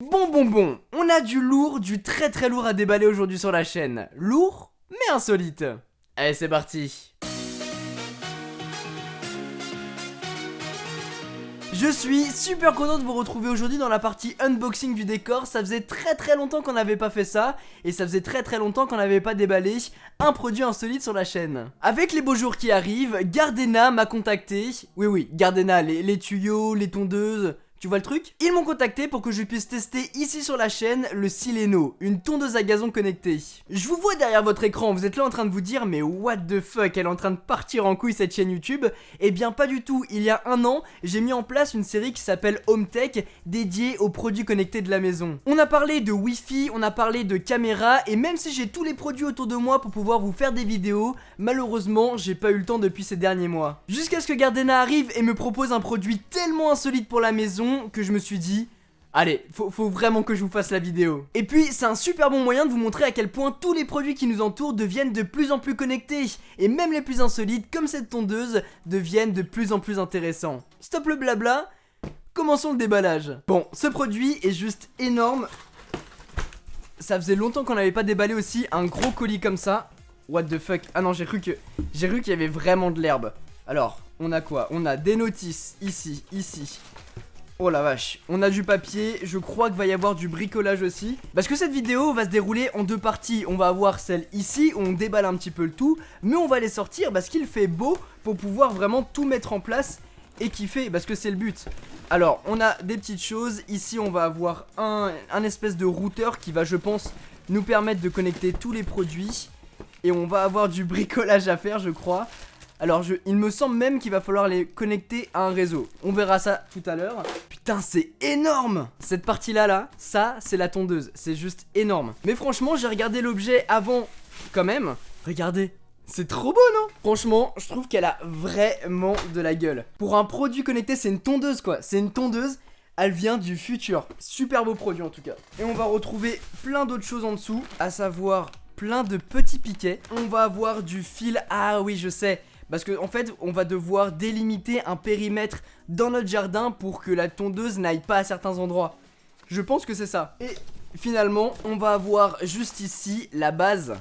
Bon, on a du lourd, du très lourd à déballer aujourd'hui sur la chaîne. Lourd, mais insolite. Allez, c'est parti. Je suis super content de vous retrouver aujourd'hui dans la partie unboxing du décor. Ça faisait très longtemps qu'on n'avait pas fait ça. Et ça faisait très longtemps qu'on n'avait pas déballé un produit insolite sur la chaîne. Avec les beaux jours qui arrivent, Gardena m'a contacté. Oui, Gardena, les tuyaux, les tondeuses... Tu vois le truc? Ils m'ont contacté pour que je puisse tester ici sur la chaîne le Sileno, une tondeuse à gazon connectée. Je vous vois derrière votre écran, vous êtes là en train de vous dire mais what the fuck, elle est en train de partir en couille cette chaîne YouTube. Eh bien pas du tout, il y a un an, j'ai mis en place une série qui s'appelle Home Tech, dédiée aux produits connectés de la maison. On a parlé de Wi-Fi, on a parlé de caméra, et même si j'ai tous les produits autour de moi pour pouvoir vous faire des vidéos, malheureusement j'ai pas eu le temps depuis ces derniers mois. Jusqu'à ce que Gardena arrive et me propose un produit tellement insolite pour la maison que je me suis dit allez, faut vraiment que je vous fasse la vidéo. Et puis c'est un super bon moyen de vous montrer à quel point tous les produits qui nous entourent deviennent de plus en plus connectés. Et même les plus insolites, comme cette tondeuse, deviennent de plus en plus intéressants. Stop le blabla, commençons le déballage. Bon, ce produit est juste énorme. Ça faisait longtemps qu'on n'avait pas déballé aussi un gros colis comme ça. What the fuck. Ah non, j'ai cru qu'il y avait vraiment de l'herbe. Alors, on a quoi? On a des notices ici. Oh la vache, on a du papier, je crois qu'il va y avoir du bricolage aussi. Parce que cette vidéo va se dérouler en deux parties. On va avoir celle ici où on déballe un petit peu le tout, mais on va les sortir parce qu'il fait beau pour pouvoir vraiment tout mettre en place et kiffer, parce que c'est le but. Alors, on a des petites choses. Ici, on va avoir un espèce de routeur qui va, je pense, nous permettre de connecter tous les produits. Et on va avoir du bricolage à faire, je crois. Alors il me semble même qu'il va falloir les connecter à un réseau. On verra ça tout à l'heure. Putain, c'est énorme! Cette partie-là, ça, c'est la tondeuse. C'est juste énorme. Mais franchement, j'ai regardé l'objet avant quand même. Regardez. C'est trop beau, non? Franchement, je trouve qu'elle a vraiment de la gueule. Pour un produit connecté, c'est une tondeuse, quoi. C'est une tondeuse. Elle vient du futur. Super beau produit, en tout cas. Et on va retrouver plein d'autres choses en dessous. À savoir plein de petits piquets. On va avoir du fil. Ah oui, je sais. Parce que en fait on va devoir délimiter un périmètre dans notre jardin pour que la tondeuse n'aille pas à certains endroits. Je pense que c'est ça. Et finalement on va avoir juste ici la base.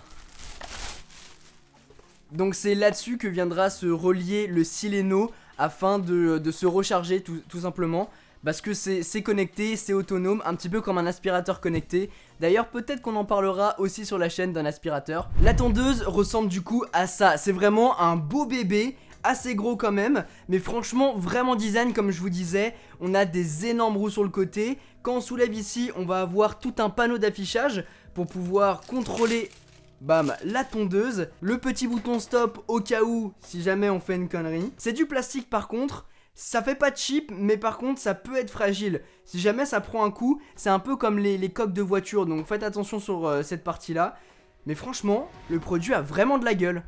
Donc c'est là-dessus que viendra se relier le Sileno afin de se recharger tout simplement. Parce que c'est connecté, c'est autonome, un petit peu comme un aspirateur connecté. D'ailleurs peut-être qu'on en parlera aussi sur la chaîne d'un aspirateur. La tondeuse ressemble du coup à ça. C'est vraiment un beau bébé, assez gros quand même, mais franchement vraiment design comme je vous disais. On a des énormes roues sur le côté. Quand on soulève ici, on va avoir tout un panneau d'affichage pour pouvoir contrôler... Bam, la tondeuse. Le petit bouton stop au cas où, si jamais on fait une connerie. C'est du plastique par contre. Ça fait pas cheap, mais par contre ça peut être fragile. Si jamais ça prend un coup, c'est un peu comme les coques de voiture, donc faites attention sur cette partie là. Mais franchement, le produit a vraiment de la gueule.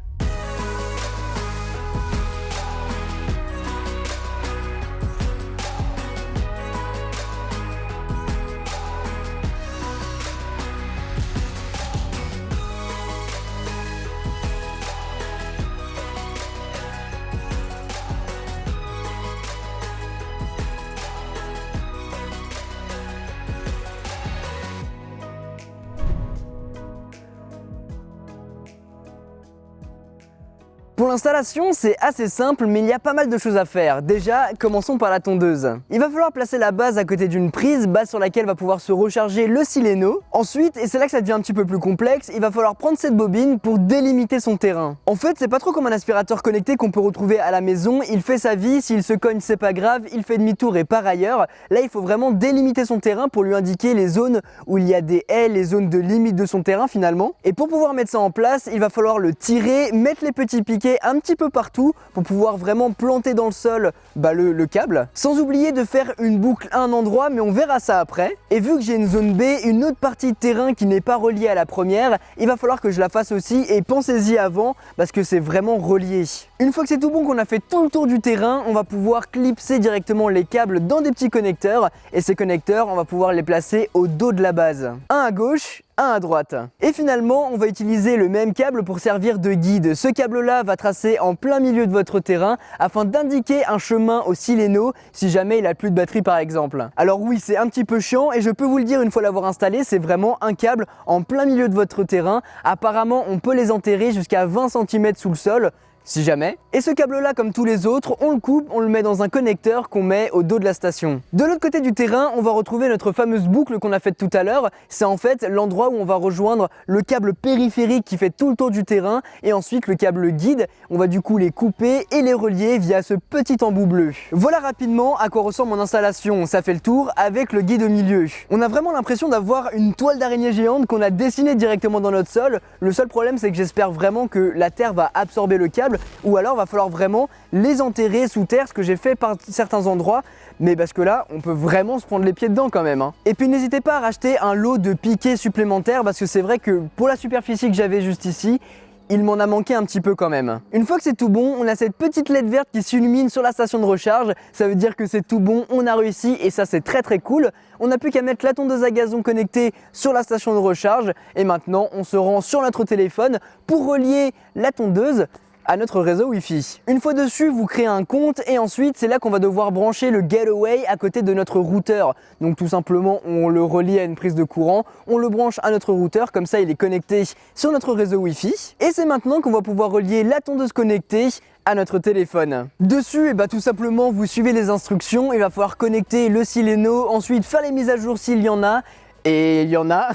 Pour l'installation, c'est assez simple, mais il y a pas mal de choses à faire. Déjà, commençons par la tondeuse. Il va falloir placer la base à côté d'une prise, base sur laquelle va pouvoir se recharger le Sileno. Ensuite, et c'est là que ça devient un petit peu plus complexe, il va falloir prendre cette bobine pour délimiter son terrain. En fait, c'est pas trop comme un aspirateur connecté qu'on peut retrouver à la maison. Il fait sa vie, s'il se cogne, c'est pas grave, il fait demi-tour et part ailleurs. Là, il faut vraiment délimiter son terrain pour lui indiquer les zones où il y a des haies, les zones de limite de son terrain finalement. Et pour pouvoir mettre ça en place, il va falloir le tirer, mettre les petits piquets un petit peu partout pour pouvoir vraiment planter dans le sol le câble, sans oublier de faire une boucle à un endroit, mais on verra ça après. Et vu que j'ai une zone B, une autre partie de terrain qui n'est pas reliée à la première, il va falloir que je la fasse aussi, et pensez-y avant parce que c'est vraiment relié. Une fois que c'est tout bon, qu'on a fait tout le tour du terrain, on va pouvoir clipser directement les câbles dans des petits connecteurs, et ces connecteurs on va pouvoir les placer au dos de la base, un à gauche, un à droite. Et finalement, on va utiliser le même câble pour servir de guide. Ce câble-là va tracer en plein milieu de votre terrain afin d'indiquer un chemin au Sileno si jamais il a plus de batterie par exemple. Alors oui, c'est un petit peu chiant et je peux vous le dire une fois l'avoir installé, c'est vraiment un câble en plein milieu de votre terrain. Apparemment, on peut les enterrer jusqu'à 20 cm sous le sol. Si jamais. Et ce câble là, comme tous les autres, on le coupe, on le met dans un connecteur qu'on met au dos de la station. De l'autre côté du terrain, on va retrouver notre fameuse boucle qu'on a faite tout à l'heure. C'est en fait l'endroit où on va rejoindre le câble périphérique qui fait tout le tour du terrain et ensuite le câble guide. On va du coup les couper et les relier via ce petit embout bleu. Voilà rapidement à quoi ressemble mon installation. Ça fait le tour avec le guide au milieu. On a vraiment l'impression d'avoir une toile d'araignée géante qu'on a dessinée directement dans notre sol. Le seul problème, c'est que j'espère vraiment que la terre va absorber le câble, ou alors va falloir vraiment les enterrer sous terre, ce que j'ai fait par certains endroits, mais parce que là on peut vraiment se prendre les pieds dedans quand même. Et puis n'hésitez pas à racheter un lot de piquets supplémentaires parce que c'est vrai que pour la superficie que j'avais juste ici, il m'en a manqué un petit peu quand même. Une fois que c'est tout bon, on a cette petite LED verte qui s'illumine sur la station de recharge. Ça veut dire que c'est tout bon, on a réussi et ça c'est très très cool. On n'a plus qu'à mettre la tondeuse à gazon connectée sur la station de recharge et maintenant on se rend sur notre téléphone pour relier la tondeuse à notre réseau Wi-Fi. Une fois dessus, vous créez un compte et ensuite c'est là qu'on va devoir brancher le Gateway à côté de notre routeur. Donc tout simplement, on le relie à une prise de courant, on le branche à notre routeur, comme ça il est connecté sur notre réseau Wi-Fi. Et c'est maintenant qu'on va pouvoir relier la tondeuse connectée à notre téléphone. Dessus, tout simplement, vous suivez les instructions, il va falloir connecter le Sileno, ensuite faire les mises à jour s'il y en a. Et il y en a.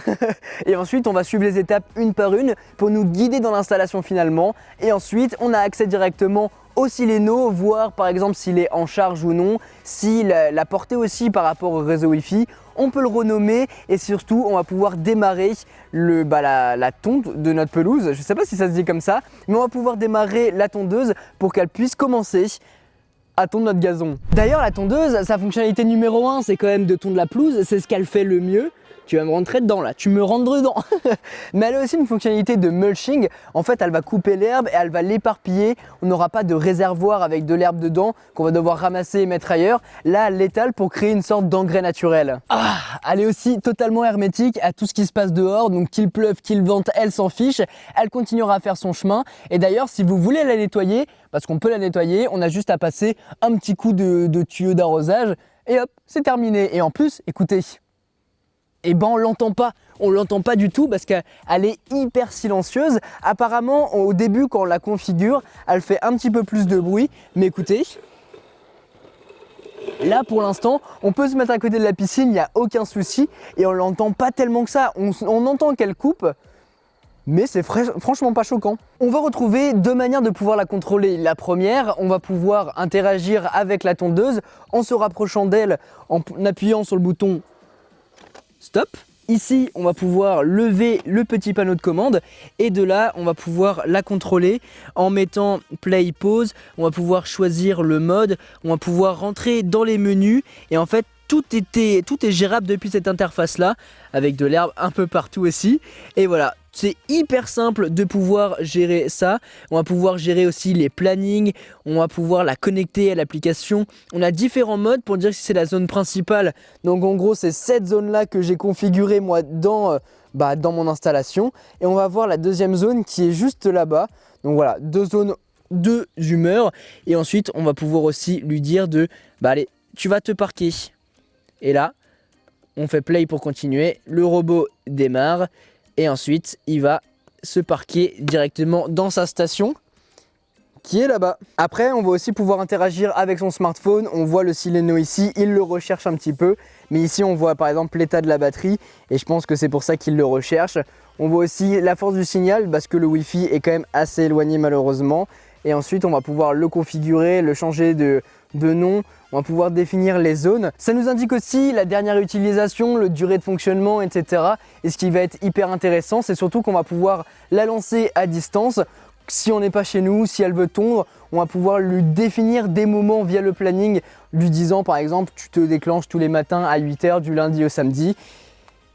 Et ensuite on va suivre les étapes une par une pour nous guider dans l'installation finalement. Et ensuite on a accès directement au Sileno, voir par exemple s'il est en charge ou non, si la portée aussi par rapport au réseau Wi-Fi. On peut le renommer et surtout on va pouvoir démarrer la tonte de notre pelouse. Je sais pas si ça se dit comme ça, mais on va pouvoir démarrer la tondeuse pour qu'elle puisse commencer à tondre notre gazon. D'ailleurs la tondeuse, sa fonctionnalité numéro 1 c'est quand même de tondre la pelouse, c'est ce qu'elle fait le mieux. Tu vas me rentrer dedans là, tu me rentres dedans. Mais elle a aussi une fonctionnalité de mulching. En fait, elle va couper l'herbe et elle va l'éparpiller. On n'aura pas de réservoir avec de l'herbe dedans qu'on va devoir ramasser et mettre ailleurs. Là, elle l'étale pour créer une sorte d'engrais naturel. Elle est aussi totalement hermétique à tout ce qui se passe dehors. Donc qu'il pleuve, qu'il vente, elle s'en fiche. Elle continuera à faire son chemin. Et d'ailleurs, si vous voulez la nettoyer, parce qu'on peut la nettoyer, on a juste à passer un petit coup de tuyau d'arrosage. Et hop, c'est terminé. Et en plus, écoutez, on l'entend pas du tout parce qu'elle est hyper silencieuse. Apparemment au début quand on la configure, elle fait un petit peu plus de bruit, mais écoutez, là pour l'instant on peut se mettre à côté de la piscine, il n'y a aucun souci et on l'entend pas tellement que ça. On entend qu'elle coupe, mais c'est franchement pas choquant. On va retrouver deux manières de pouvoir la contrôler. La première, on va pouvoir interagir avec la tondeuse en se rapprochant d'elle, en appuyant sur le bouton stop. Ici, on va pouvoir lever le petit panneau de commande et de là, on va pouvoir la contrôler en mettant play, pause. On va pouvoir choisir le mode, on va pouvoir rentrer dans les menus et en fait, tout est gérable depuis cette interface là avec de l'herbe un peu partout aussi. Et voilà, c'est hyper simple de pouvoir gérer ça. On va pouvoir gérer aussi les plannings, on va pouvoir la connecter à l'application. On a différents modes pour dire si c'est la zone principale. Donc en gros, c'est cette zone là que j'ai configurée moi dans mon installation. Et on va voir la deuxième zone qui est juste là-bas. Donc voilà, deux zones, deux humeurs. Et ensuite, on va pouvoir aussi lui dire allez, tu vas te parquer. Et là, on fait play pour continuer. Le robot démarre. Et ensuite, il va se parquer directement dans sa station qui est là-bas. Après, on va aussi pouvoir interagir avec son smartphone. On voit le Sileno ici, il le recherche un petit peu. Mais ici, on voit par exemple l'état de la batterie. Et je pense que c'est pour ça qu'il le recherche. On voit aussi la force du signal parce que le Wi-Fi est quand même assez éloigné malheureusement. Et ensuite, on va pouvoir le configurer, le changer de nom. On va pouvoir définir les zones. Ça nous indique aussi la dernière utilisation, le durée de fonctionnement, etc. Et ce qui va être hyper intéressant, c'est surtout qu'on va pouvoir la lancer à distance. Si on n'est pas chez nous, si elle veut tondre, on va pouvoir lui définir des moments via le planning, lui disant par exemple, tu te déclenches tous les matins à 8 h du lundi au samedi.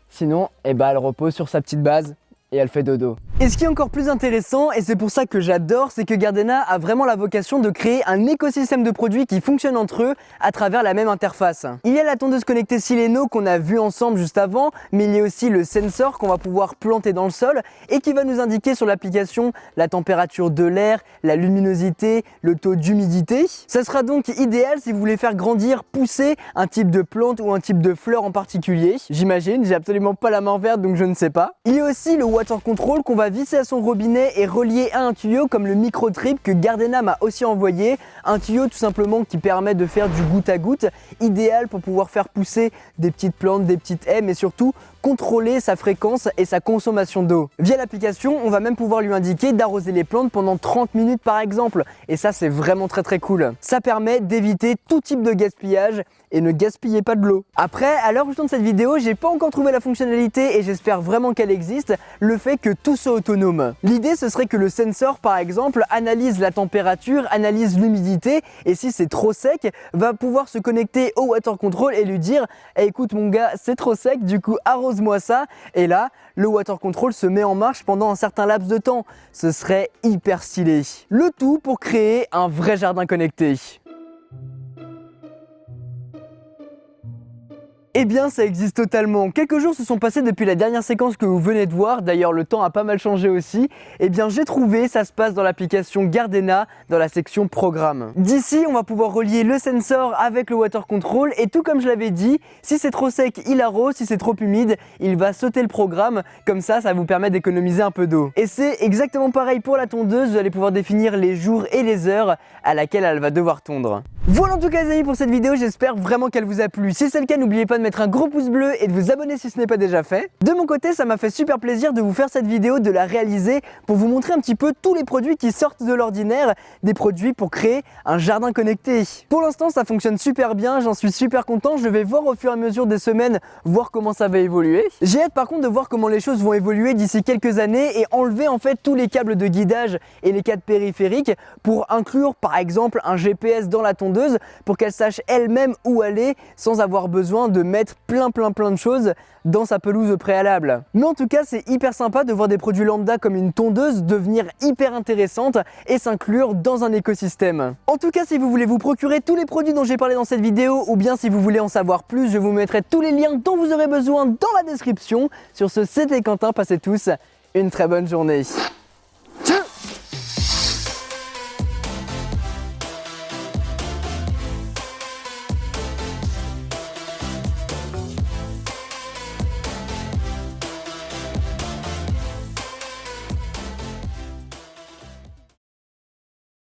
Sinon, elle repose sur sa petite base et elle fait dodo. Et ce qui est encore plus intéressant, et c'est pour ça que j'adore, c'est que Gardena a vraiment la vocation de créer un écosystème de produits qui fonctionnent entre eux à travers la même interface. Il y a la tondeuse connectée Sileno qu'on a vu ensemble juste avant, mais il y a aussi le sensor qu'on va pouvoir planter dans le sol et qui va nous indiquer sur l'application la température de l'air, la luminosité, le taux d'humidité. Ça sera donc idéal si vous voulez faire grandir, pousser un type de plante ou un type de fleur en particulier. J'imagine, j'ai absolument pas la main verte donc je ne sais pas. Il y a aussi le water control qu'on va visser à son robinet et relier à un tuyau comme le micro drip que Gardena m'a aussi envoyé. Un tuyau tout simplement qui permet de faire du goutte à goutte, idéal pour pouvoir faire pousser des petites plantes, des petites haies, mais surtout contrôler sa fréquence et sa consommation d'eau. Via l'application, on va même pouvoir lui indiquer d'arroser les plantes pendant 30 minutes par exemple. Et ça, c'est vraiment très cool. Ça permet d'éviter tout type de gaspillage et ne gaspillez pas de l'eau. Après, à l'heure où je tourne cette vidéo, j'ai pas encore trouvé la fonctionnalité et j'espère vraiment qu'elle existe, le fait que tout soit autonome. L'idée, ce serait que le sensor, par exemple, analyse la température, analyse l'humidité et si c'est trop sec, va pouvoir se connecter au water control et lui dire écoute mon gars, c'est trop sec, du coup arrose-moi ça. Et là, le water control se met en marche pendant un certain laps de temps. Ce serait hyper stylé. Le tout pour créer un vrai jardin connecté. Eh bien, ça existe totalement. Quelques jours se sont passés depuis la dernière séquence que vous venez de voir. D'ailleurs, le temps a pas mal changé aussi. Eh bien, j'ai trouvé, ça se passe dans l'application Gardena, dans la section programme. D'ici, on va pouvoir relier le sensor avec le water control. Et tout comme je l'avais dit, si c'est trop sec, il arrose. Si c'est trop humide, il va sauter le programme. Comme ça vous permet d'économiser un peu d'eau. Et c'est exactement pareil pour la tondeuse. Vous allez pouvoir définir les jours et les heures à laquelle elle va devoir tondre. Voilà en tout cas les amis pour cette vidéo, j'espère vraiment qu'elle vous a plu. Si c'est le cas, n'oubliez pas de mettre un gros pouce bleu et de vous abonner si ce n'est pas déjà fait. De mon côté, ça m'a fait super plaisir de vous faire cette vidéo, de la réaliser pour vous montrer un petit peu tous les produits qui sortent de l'ordinaire, des produits pour créer un jardin connecté. Pour l'instant, ça fonctionne super bien, j'en suis super content. Je vais voir au fur et à mesure des semaines, voir comment ça va évoluer. J'ai hâte par contre de voir comment les choses vont évoluer d'ici quelques années et enlever en fait tous les câbles de guidage et les câbles périphériques pour inclure par exemple un GPS dans la tondeuse pour qu'elle sache elle-même où aller sans avoir besoin de mettre plein de choses dans sa pelouse au préalable. Mais en tout cas, c'est hyper sympa de voir des produits lambda comme une tondeuse devenir hyper intéressante et s'inclure dans un écosystème. En tout cas, si vous voulez vous procurer tous les produits dont j'ai parlé dans cette vidéo ou bien si vous voulez en savoir plus, je vous mettrai tous les liens dont vous aurez besoin dans la description. Sur ce, c'était Quentin, passez tous une très bonne journée.